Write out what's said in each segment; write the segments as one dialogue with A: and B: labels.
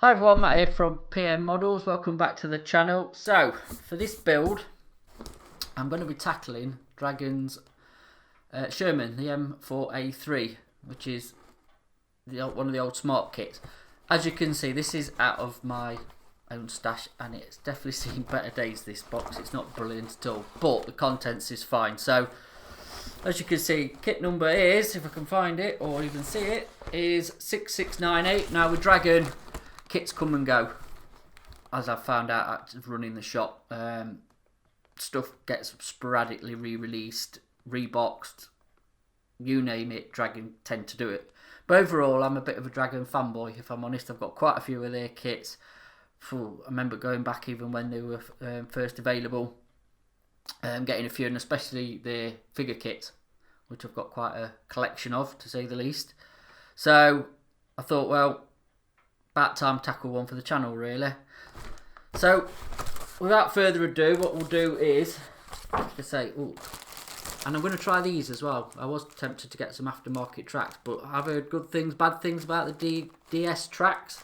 A: Hi everyone, Matt here from PM Models. Welcome back to the channel. So, for this build, I'm going to be tackling Dragon's Sherman, the M4A3, which is one of the old smart kits. As you can see, this is out of my own stash, and it's definitely seen better days, this box. It's not brilliant at all, but the contents is fine. So, as you can see, kit number is, if I can find it, or even see it, is 6698. Now with Dragon, kits come and go, as I've found out at running the shop. Stuff gets sporadically re-released, reboxed, you name it, Dragon tend to do it. But overall, I'm a bit of a Dragon fanboy, if I'm honest. I've got quite a few of their kits. I remember going back even when they were first available, getting a few, and especially their figure kits, which I've got quite a collection of, to say the least. So I thought, well, about time to tackle one for the channel, really. So without further ado, what we'll do is, and I'm going to try these as well. I was tempted to get some aftermarket tracks, but I've heard good things, bad things about the DS tracks.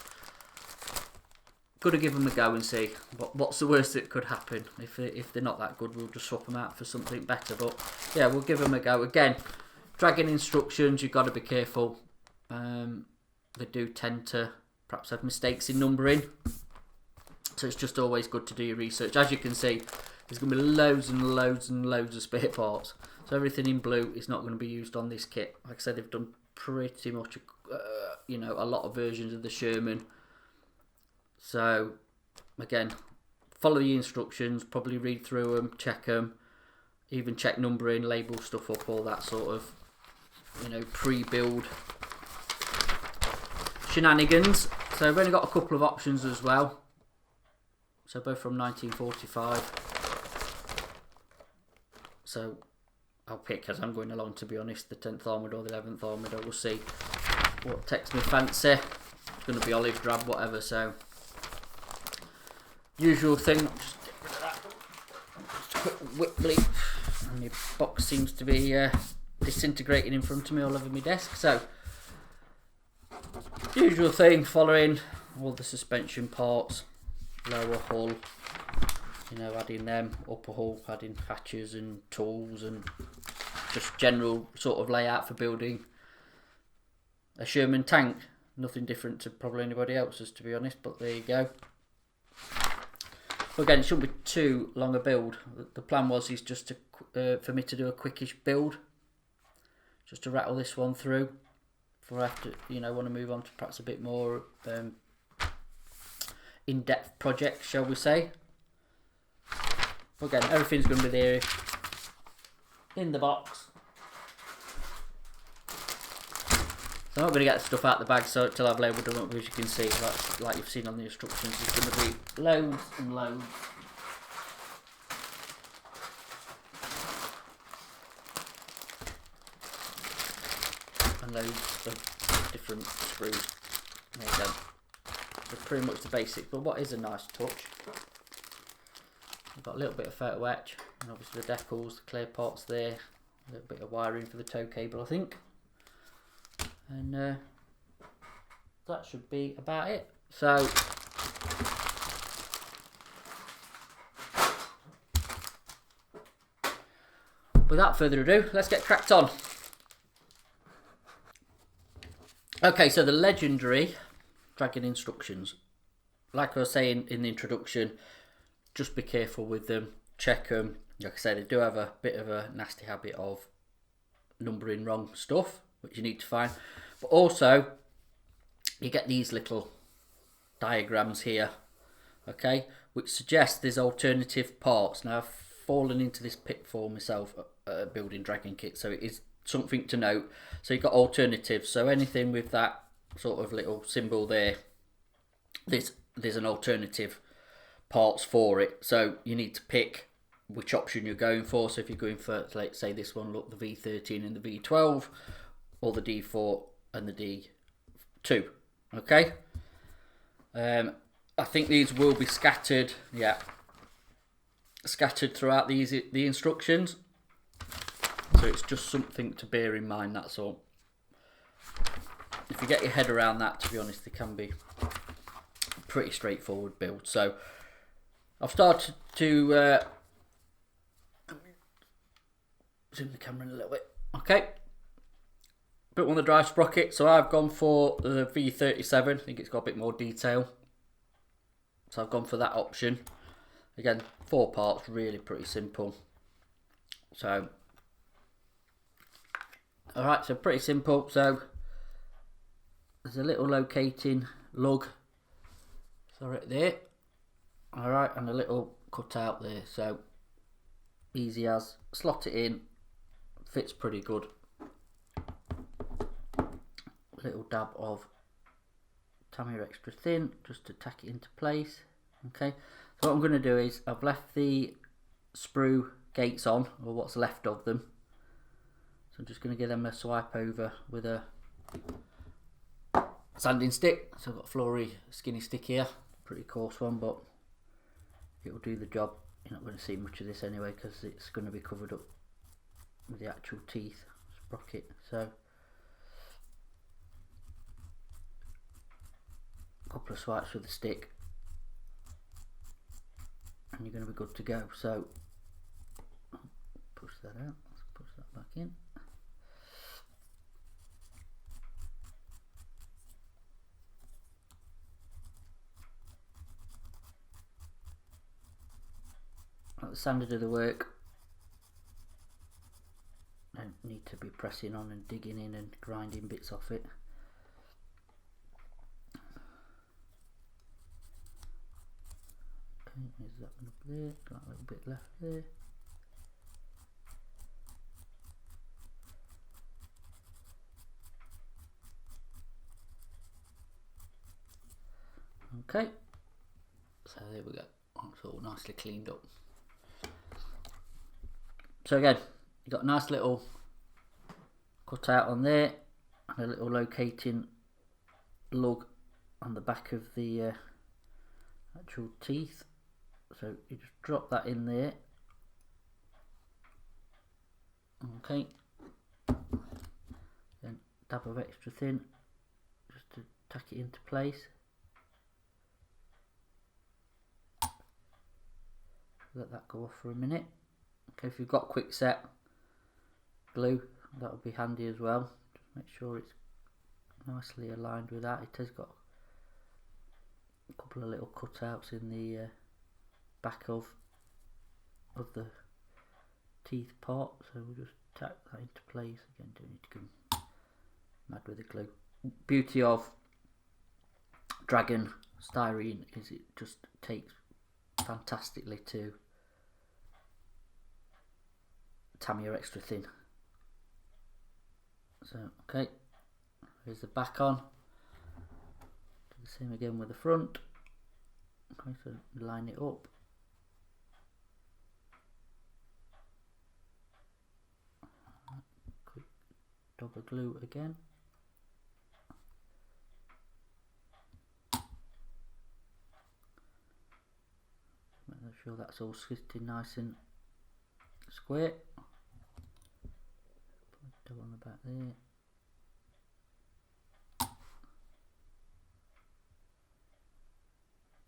A: Got to give them a go and see what's the worst that could happen. If they're not that good, we'll just swap them out for something better. But yeah, we'll give them a go. Again, Dragon instructions, you've got to be careful. They do tend to perhaps have mistakes in numbering, so it's just always good to do your research. As you can see, there's going to be loads and loads and loads of spare parts, so everything in blue is not going to be used on this kit. Like I said, they've done pretty much a lot of versions of the Sherman. So again, follow the instructions, probably read through them, check them, even check numbering, label stuff up, all that sort of pre-build shenanigans. So we've only got a couple of options as well, so both from 1945. So I'll pick as I'm going along, to be honest, the 10th Armoured or the 11th Armoured. I will see what takes me fancy. It's going to be olive drab, whatever. So usual thing, just get rid of that. Just a quick whip bleed, and the box seems to be disintegrating in front of me all over my desk. So usual thing, following all the suspension parts, lower hull, adding them, upper hull, adding hatches and tools, and just general sort of layout for building a Sherman tank. Nothing different to probably anybody else's, to be honest, but there you go. But again, it shouldn't be too long a build. The plan is just to, for me to do a quickish build, just to rattle this one through before I have to, want to move on to perhaps a bit more in-depth project, shall we say. But again, everything's going to be there in the box. So I'm not going to get the stuff out the bag till I've labelled them up. As you can see, like you've seen on the instructions, there's going to be loads and loads. And loads of different screws. There you go. They're pretty much the basics, but what is a nice touch, I've got a little bit of photo etch, and obviously the decals, the clear parts there, a little bit of wiring for the tow cable, I think. And that should be about it. So without further ado, let's get cracked on. Okay, so the legendary Dragon instructions. Like I was saying in the introduction, just be careful with them, check them. Like I said, they do have a bit of a nasty habit of numbering wrong stuff, which you need to find. But also, you get these little diagrams here, okay, which suggest there's alternative parts. Now, I've fallen into this pitfall myself building Dragon kit, so it is something to note. So you've got alternatives, so anything with that sort of little symbol there, there's an alternative parts for it, so you need to pick which option you're going for. So if you're going for, let's say this one, look, the V13 and the V12, or the D4 and the D2, okay. I think these will be scattered throughout the instructions, so it's just something to bear in mind, that's all. If you get your head around that, to be honest, they can be pretty straightforward build. So I've started to zoom the camera in a little bit. Okay, built one of the drive sprockets. So I've gone for the V37. I think it's got a bit more detail, so I've gone for that option. Again, 4 parts, really pretty simple. So alright, so pretty simple. So there's a little locating lug, so right there. Alright, and a little cutout there, so easy as, slot it in, fits pretty good. Little dab of Tamiya extra thin just to tack it into place. Okay, so what I'm going to do is I've left the sprue gates on, or what's left of them, so I'm just going to give them a swipe over with a sanding stick. So I've got a flory skinny stick here, pretty coarse one, but it'll do the job. You're not going to see much of this anyway because it's going to be covered up with the actual teeth sprocket. So a couple of swipes with the stick and you're going to be good to go. So push that out, let's push that back in. The standard of the work, don't need to be pressing on and digging in and grinding bits off it. Okay, there's that one up there, got a little bit left there. Okay, so there we go, it's all nicely cleaned up. So again, you've got a nice little cutout on there and a little locating lug on the back of the actual teeth. So you just drop that in there. Okay. Then dab of extra thin just to tack it into place. Let that go off for a minute. Okay, if you've got quick set glue, that will be handy as well. Just make sure it's nicely aligned with that. It has got a couple of little cutouts in the back of the teeth part, so we'll just tack that into place. Again, don't need to go mad with the glue. Beauty of Dragon styrene is it just takes fantastically to Tamiya extra thin. So okay, here's the back on. Do the same again with the front. Okay, so line it up. Quick double glue again. Make sure that's all sitting nice and square. Put on the back there.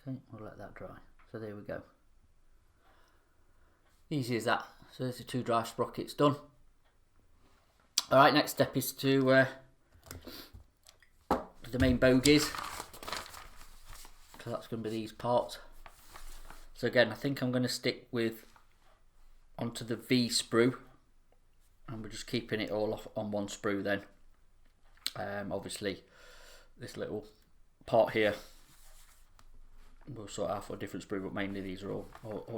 A: Okay, we'll let that dry. So there we go. Easy as that. So there's the 2 drive sprockets done. Alright, next step is to the main bogies. So that's going to be these parts. So again, I think I'm going to stick with onto the V sprue, and we're just keeping it all off on one sprue then. Obviously this little part here we'll sort out for a different sprue, but mainly these are all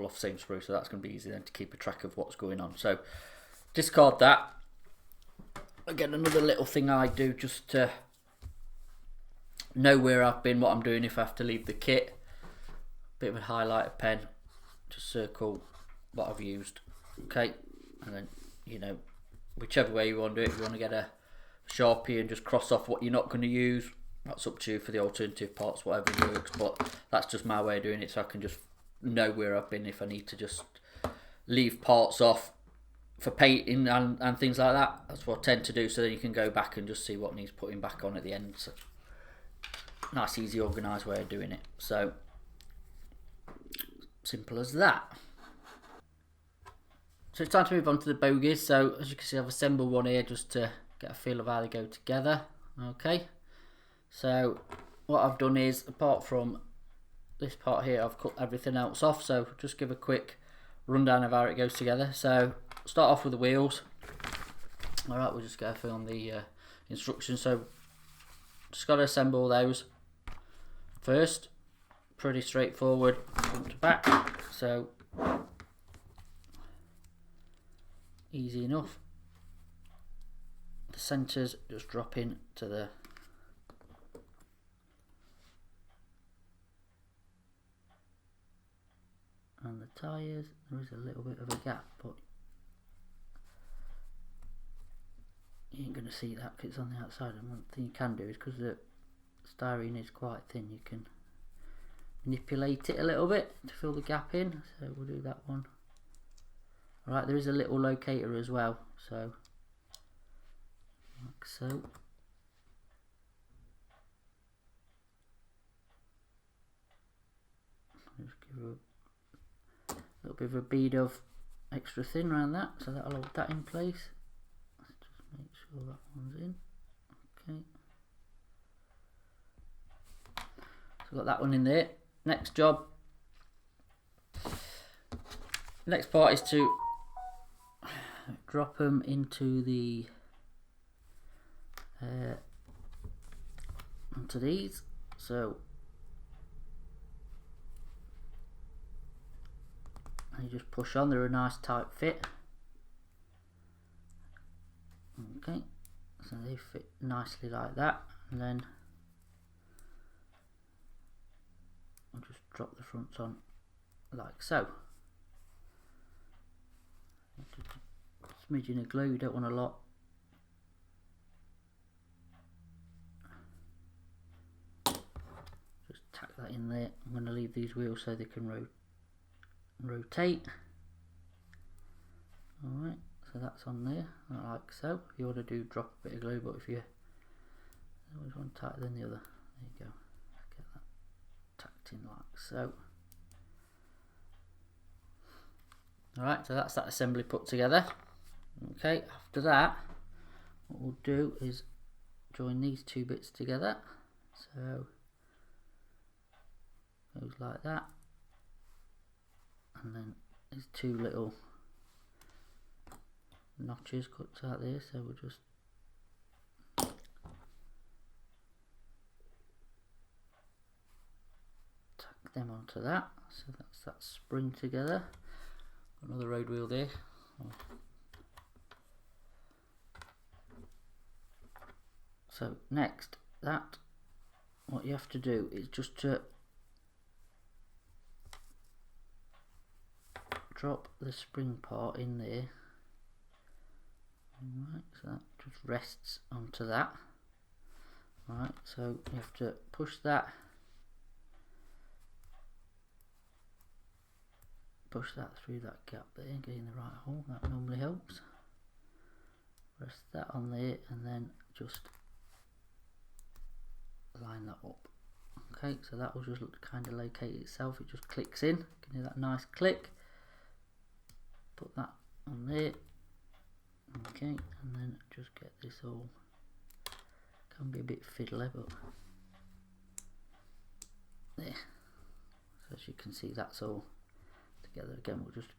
A: off the same sprue, so that's going to be easy then to keep a track of what's going on. So discard that. Again, another little thing I do just to know where I've been, what I'm doing if I have to leave the kit. Bit of a highlighter pen, just circle what I've used. Okay, and then, you know, whichever way you want to do it, if you want to get a Sharpie and just cross off what you're not going to use, that's up to you for the alternative parts, whatever works, but that's just my way of doing it, so I can just know where I've been if I need to just leave parts off for painting and things like that. That's what I tend to do, so then you can go back and just see what needs putting back on at the end. So nice, easy, organised way of doing it. So simple as that. So it's time to move on to the bogies. So as you can see, I've assembled one here just to get a feel of how they go together. Okay, so what I've done is, apart from this part here, I've cut everything else off. So just give a quick rundown of how it goes together. So start off with the wheels. Alright, we'll just go through on the instructions. So just got to assemble those first. Pretty straightforward front to back. So easy enough. The centres just drop in to the and the tyres. There is a little bit of a gap, but you ain't going to see that because it's on the outside. And one thing you can do is, because the styrene is quite thin, you can manipulate it a little bit to fill the gap in. So we'll do that one. Alright, there is a little locator as well, so like so. Just give a little bit of a bead of extra thin around that, so that'll hold that in place. Let's just make sure that one's in. Okay. So I've got that one in there. Next job. Next part is to drop them into the onto these. So you just push on. They're a nice tight fit. Okay, so they fit nicely like that, and then I'll just drop the fronts on like so. Smidgen of glue, you don't want a lot. Just tack that in there. I'm going to leave these wheels so they can rotate. Alright, so that's on there, like so. If you want to do, drop a bit of glue, but if you always one tighter than the other, there you go. Get that tacked in like so. Alright, so that's that assembly put together. Okay, after that, what we'll do is join these two bits together. So goes like that, and then there's two little notches cut out there, so we'll just tack them onto that. So that's that spring together. Another road wheel there. So next, that what you have to do is just to drop the spring part in there. Alright, so that just rests onto that. Alright, so you have to push that through that gap there, getting the right hole. That normally helps. Rest that on there, and then just line that up. Okay, so that will just kind of locate itself. It just clicks in. You can hear that nice click. Put that on there. Okay, and then just get this all. Can be a bit fiddly, but there. So as you can see, that's all together. Again, we'll just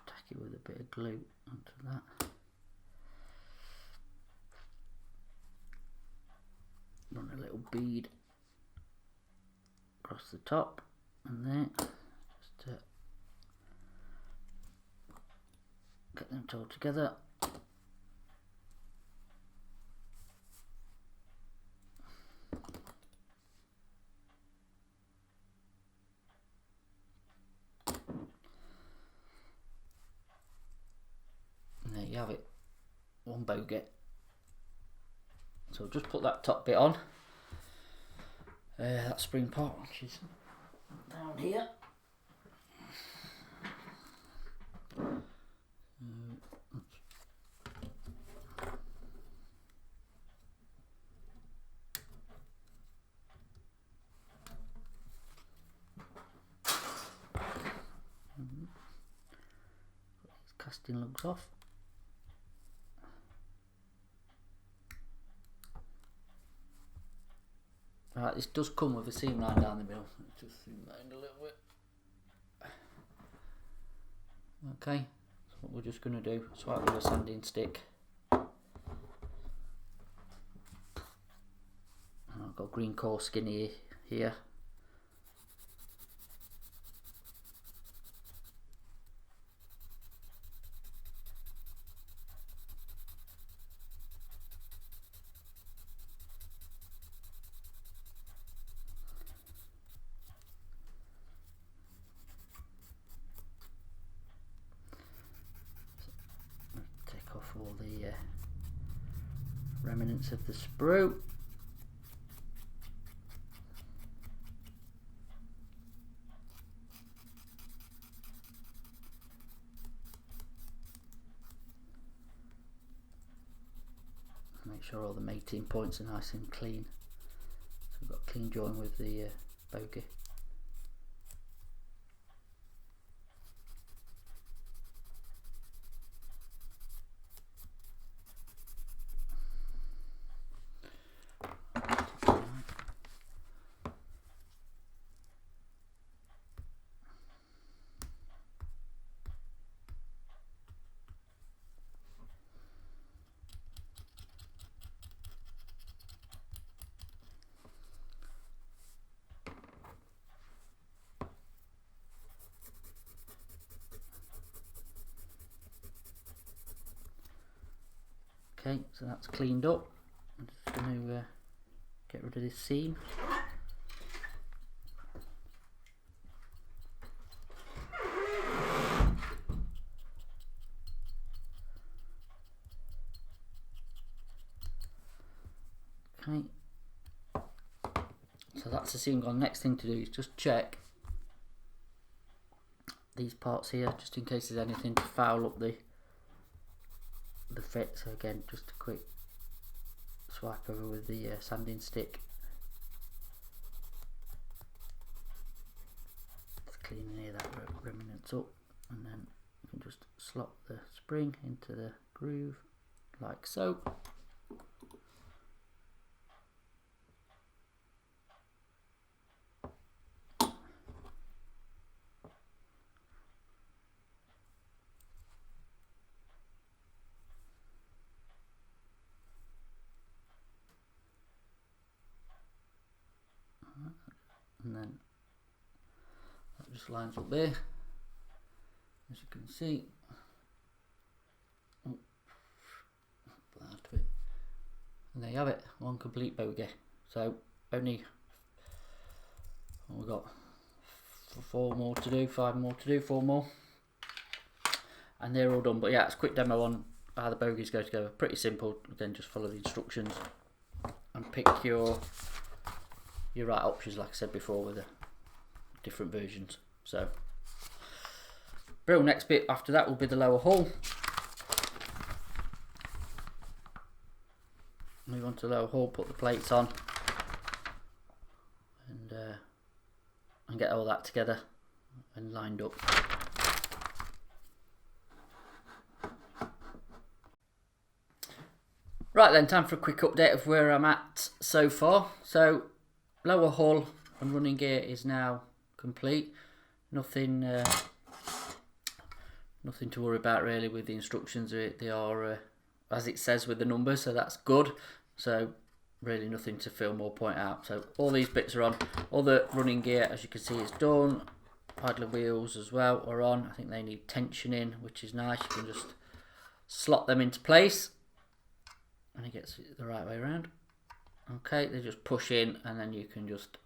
A: tack it with a bit of glue onto that. Run a little bead across the top and there, just to get them all together. And there you have it, one bogie. So just put that top bit on, that spring part, which is down here. casting lugs off. Right, this does come with a seam line down the middle. Let's just zoom that in a little bit. Okay, so what we're just going to do, swipe with a sanding stick. I've got green core skinny here. Take off all the remnants of the sprue. Make sure all the mating points are nice and clean. So we've got a clean join with the bogie. Okay, so that's cleaned up. I'm just going to get rid of this seam. Okay, so that's the seam gone. Next thing to do is just check these parts here, just in case there's anything to foul up the fit. So again, just a quick swipe over with the sanding stick, just cleaning any of that remnants up, and then you can just slot the spring into the groove like so. And then that just lines up there, as you can see. Oh, and there you have it, one complete bogie. So only, we've got 4 more to do, 5 more to do, 4 more, and they're all done. But yeah, it's a quick demo on how the bogies go together. Pretty simple. Again, just follow the instructions and pick your right options, like I said before, with the different versions. So, brilliant. Next bit after that will be the lower hull. Move on to the lower hull, put the plates on, and get all that together and lined up. Right then, time for a quick update of where I'm at so far. So, lower hull and running gear is now complete. Nothing to worry about really with the instructions. They are as it says with the numbers, so that's good. So really nothing to film or point out. So all these bits are on. All the running gear, as you can see, is done. Idler wheels as well are on. I think they need tensioning, which is nice. You can just slot them into place and it gets it the right way around. Okay, they just push in and then you can just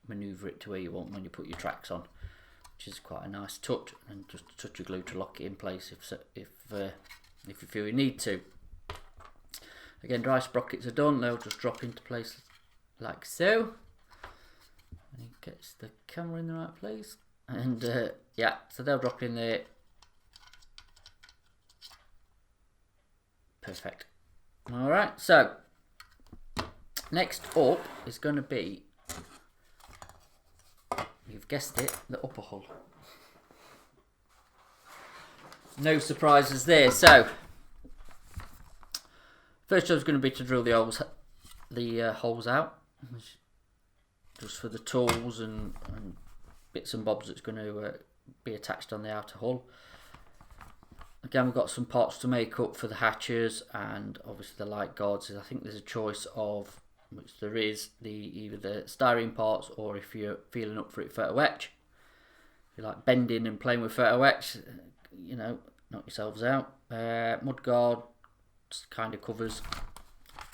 A: manoeuvre it to where you want when you put your tracks on, which is quite a nice touch. And just a touch of glue to lock it in place if you feel you need to. Again, dry sprockets are done. They'll just drop into place like so. And it gets the camera in the right place. And yeah, so they'll drop in there. Perfect. All right, so next up is going to be, you've guessed it, the upper hull. no surprises there. So first job is going to be to drill the holes out, just for the tools and bits and bobs that's going to be attached on the outer hull. Again, we've got some parts to make up for the hatches and obviously the light guards. I think there's a choice of, which there is, either the styrene parts, or if you're feeling up for it, photo etch. If you like bending and playing with photo etch, you know, knock yourselves out. Mud guard kind of covers,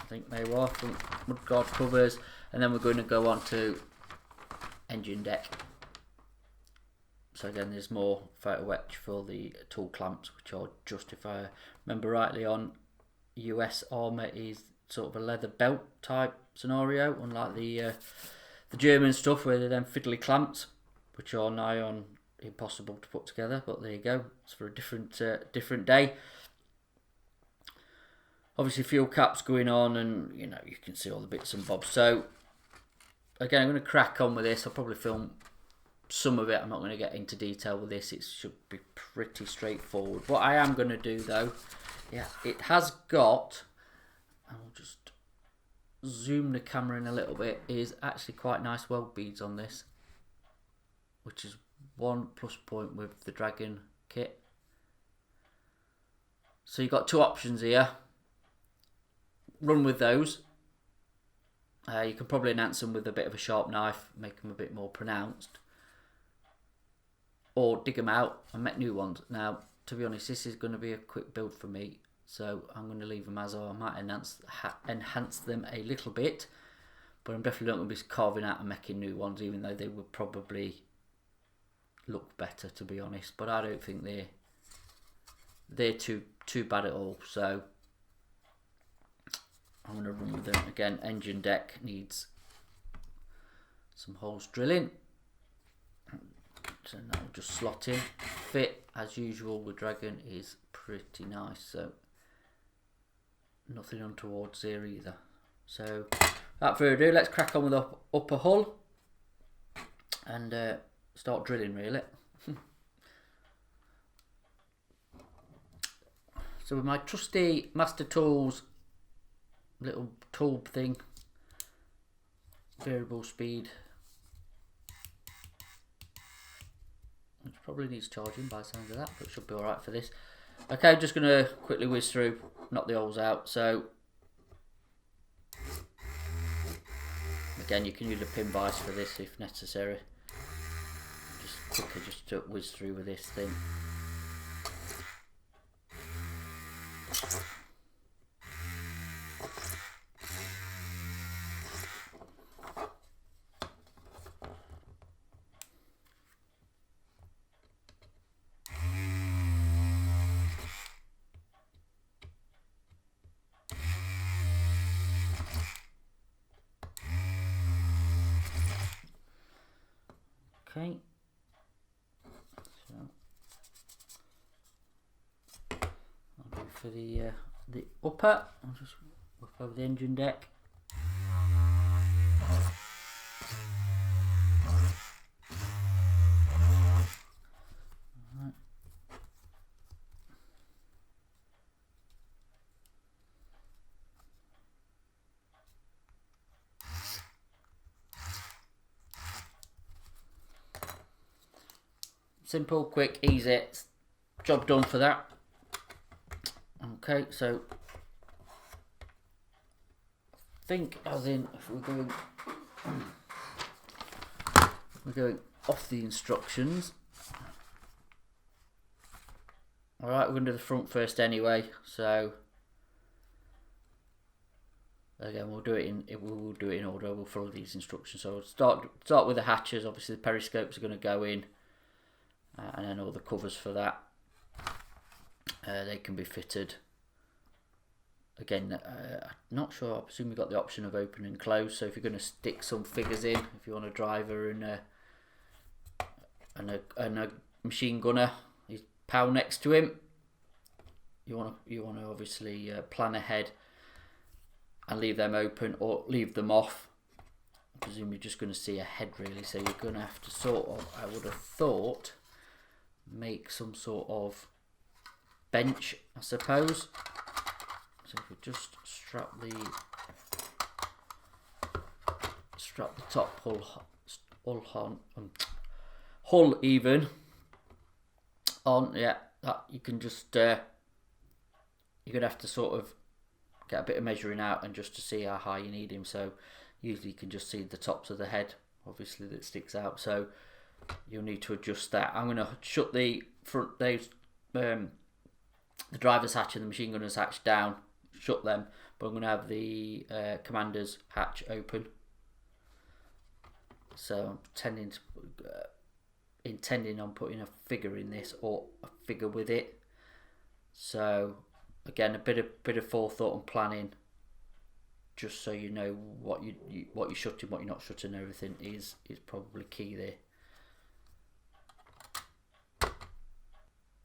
A: I think they were. Mud guard covers, and then we're going to go on to engine deck. So again, there's more photo etch for the tool clamps, which are just, if I remember rightly, on US armour is sort of a leather belt type scenario, unlike the German stuff where they're then fiddly clamps, which are nigh on impossible to put together. But there you go, it's for a different day. Obviously fuel caps going on, and you know, you can see all the bits and bobs. So again, I'm going to crack on with this. I'll probably film some of it. I'm not going to get into detail with this. It should be pretty straightforward. What I am going to do though, yeah, it has got, I'll just zoom the camera in a little bit, is actually quite nice weld beads on this, which is one plus point with the Dragon kit. So you've got two options here. Run with those. You can probably enhance them with a bit of a sharp knife, make them a bit more pronounced, or dig them out and make new ones. Now, to be honest, this is going to be a quick build for me, so I'm going to leave them as are. I might enhance them a little bit, but I'm definitely not going to be carving out and making new ones, even though they would probably look better, to be honest. But I don't think they're too bad at all. So I'm going to run with them. Again, engine deck needs some holes drilling. So that will just slot in. Fit, as usual with Dragon, is pretty nice. So nothing untowards there either. So without further ado, let's crack on with the upper hull and start drilling really. So with my trusty Master Tools little tool thing, variable speed, which probably needs charging by the sounds of that, but it should be alright for this. Okay, just going to quickly whiz through, knock the holes out. So again, you can use a pin vise for this if necessary. Just quicker just to whiz through with this thing. Okay, so I'll go for the upper. I'll just whip over the engine deck. Right. Simple, quick, easy, job done for that. Okay, so I think as in if we're going off the instructions. Alright, we're going to do the front first anyway, so again we'll do it in order. We'll follow these instructions. So we'll start with the hatches. Obviously the periscopes are going to go in. And then all the covers for that, they can be fitted. Again, I'm not sure, I presume you've got the option of open and close, so if you're going to stick some figures in, if you want a driver and a machine gunner, his pal next to him, you want to obviously plan ahead and leave them open or leave them off. I presume you're just going to see a head really, so you're going to have to sort of, I would have thought, make some sort of bench, I suppose. So if we just strap the top hull even on, yeah, that you can just you're gonna have to sort of get a bit of measuring out and just to see how high you need him. So usually you can just see the tops of the head, obviously, that sticks out. So you'll need to adjust that. I'm gonna shut the front, the driver's hatch and the machine gunner's hatch down, shut them, but I'm gonna have the commander's hatch open. So I'm intending on putting a figure in this, or a figure with it. So again, a bit of forethought and planning, just so you know what you're shutting, what you're not shutting, everything is probably key there.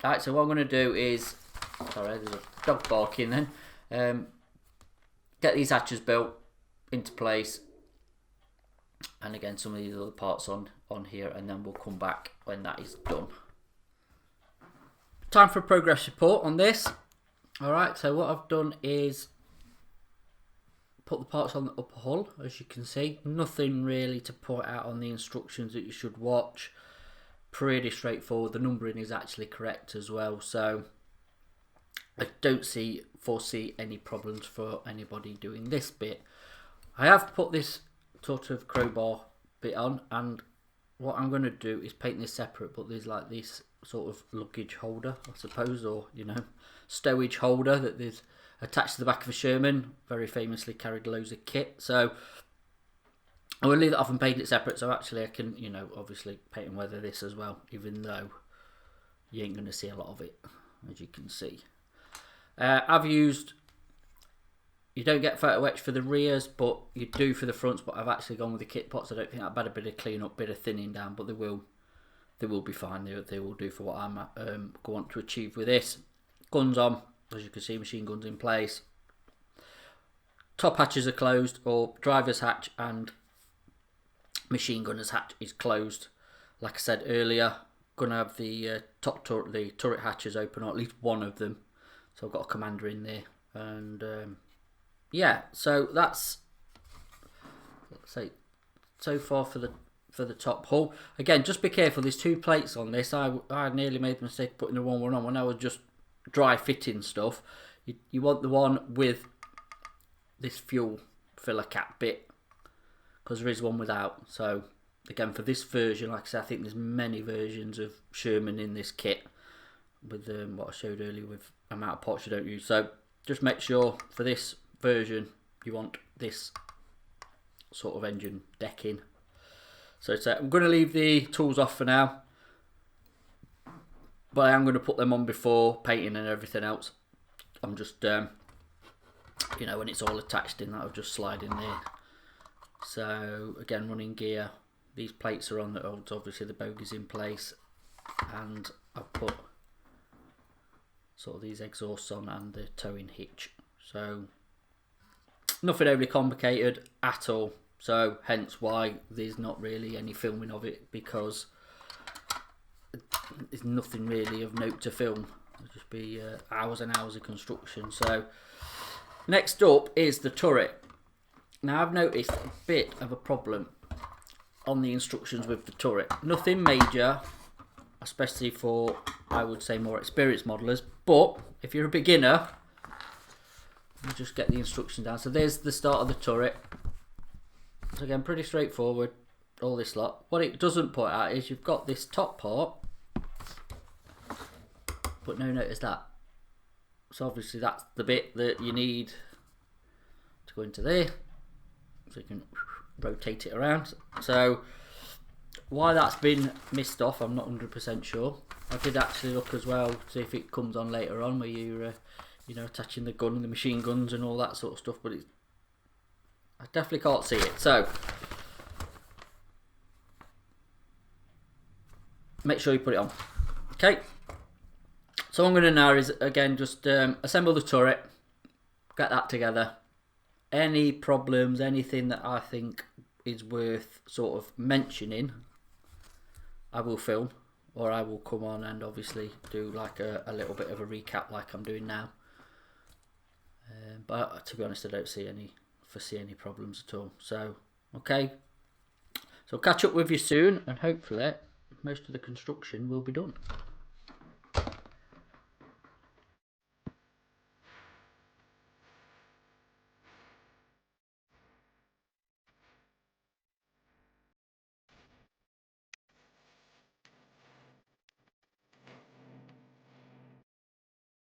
A: Alright, so what I'm going to do is, sorry, there's a dog barking then, get these hatches built into place, and again some of these other parts on here, and then we'll come back when that is done. Time for a progress report on this. Alright, so what I've done is put the parts on the upper hull, as you can see. Nothing really to point out on the instructions that you should watch. Pretty straightforward. The numbering is actually correct as well, so I don't foresee any problems for anybody doing this bit. I have put this sort of crowbar bit on, and what I'm going to do is paint this separate, but there's like this sort of luggage holder, I suppose, or stowage holder that is attached to the back of a Sherman, very famously carried loads of kit. So I will leave that off and paint it separate, so actually I can, obviously paint and weather this as well, even though you ain't going to see a lot of it, as you can see. You don't get photo etch for the rears, but you do for the fronts, but I've actually gone with the kit pots. I don't think I've had a bit of clean up, bit of thinning down, but they will be fine. They will do for what I'm want to achieve with this. Guns on, as you can see, machine guns in place. Top hatches are closed, or driver's hatch and machine gunner's hatch is closed. Like I said earlier, gonna have the turret hatches open, or at least one of them. So I've got a commander in there, and yeah. So that's, let's say, so far for the top hull. Again, just be careful. There's two plates on this. I nearly made the mistake of putting the wrong one on when I was just dry fitting stuff. You want the one with this fuel filler cap bit, because there is one without. So again, for this version, like I said, I think there's many versions of Sherman in this kit with what I showed earlier with amount of parts you don't use. So just make sure for this version you want this sort of engine decking. So I'm going to leave the tools off for now, but I am going to put them on before painting and everything else. I'm just when it's all attached in, that'll just slide in there. So again, running gear, these plates are on, obviously the bogies in place, and I've put sort of these exhausts on and the towing hitch. So nothing overly complicated at all. So hence why there's not really any filming of it, because there's nothing really of note to film. It'll just be hours and hours of construction. So next up is the turret. Now I've noticed a bit of a problem on the instructions with the turret. Nothing major, especially for, I would say, more experienced modelers, but if you're a beginner, you just get the instructions down. So there's the start of the turret. So again, pretty straightforward, all this lot. What it doesn't put out is you've got this top part, but no notice that. So obviously that's the bit that you need to go into there, so you can rotate it around. So why that's been missed off, I'm not 100% sure. I did actually look as well to see if it comes on later on, where you're attaching the gun and the machine guns and all that sort of stuff, but I definitely can't see it. So make sure you put it on. Okay, so what I'm going to now is again just assemble the turret, get that together. Any problems, anything that I think is worth sort of mentioning, I will film. or I will come on and obviously do like a little bit of a recap like I'm doing now. But to be honest, I don't foresee any problems at all. So okay, so I'll catch up with you soon, and hopefully most of the construction will be done.